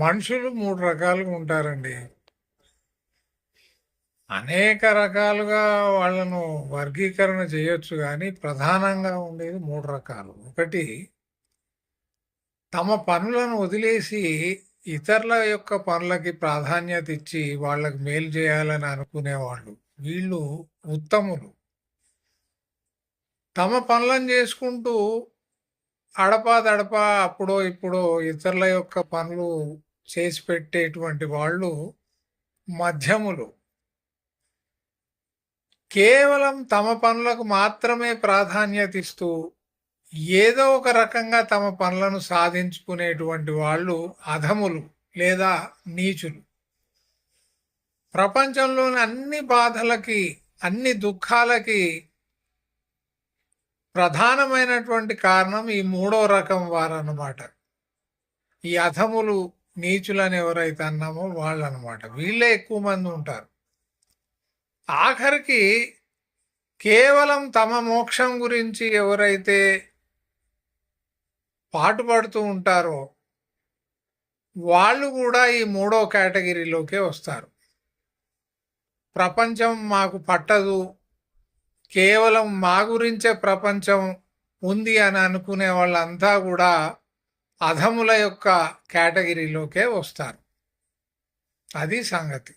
మనుషులు 3 రకాలుగా ఉంటారండి. అనేక రకాలుగా వాళ్ళను వర్గీకరణ చేయొచ్చు గానీ, ప్రధానంగా ఉండేది 3 రకాలు. ఒకటి, తమ పనులను వదిలేసి ఇతరుల యొక్క పనులకి ప్రాధాన్యత ఇచ్చి వాళ్ళకి మేలు చేయాలని అనుకునేవాళ్ళు. వీళ్ళు ఉత్తములు. తమ పనులను చేసుకుంటూ అడపాదడపా అప్పుడో ఇప్పుడో ఇతరుల యొక్క పనులు చేసి పెట్టేటువంటి వాళ్ళు మధ్యములు. కేవలం తమ పనులకు మాత్రమే ప్రాధాన్యత ఇస్తూ ఏదో ఒక రకంగా తమ పనులను సాధించుకునేటువంటి వాళ్ళు అధములు లేదా నీచులు. ప్రపంచంలోని అన్ని బాధలకి, అన్ని దుఃఖాలకి ప్రధానమైనటువంటి కారణం ఈ 3వ రకం వారన్నమాట. ఈ అధములు, నీచులని ఎవరైతే అన్నామో వాళ్ళనమాట. వీళ్ళే ఎక్కువ మంది ఉంటారు. ఆఖరికి కేవలం తమ మోక్షం గురించి ఎవరైతే పాటుపడుతూ ఉంటారో వాళ్ళు కూడా ఈ 3వ కేటగిరీలోకే వస్తారు. ప్రపంచం మాకు పట్టదు, కేవలం మా గురించే ప్రపంచం ఉంది అని అనుకునే వాళ్ళంతా కూడా అధముల యొక్క కేటగిరీలోకే వస్తారు. అది సంగతి.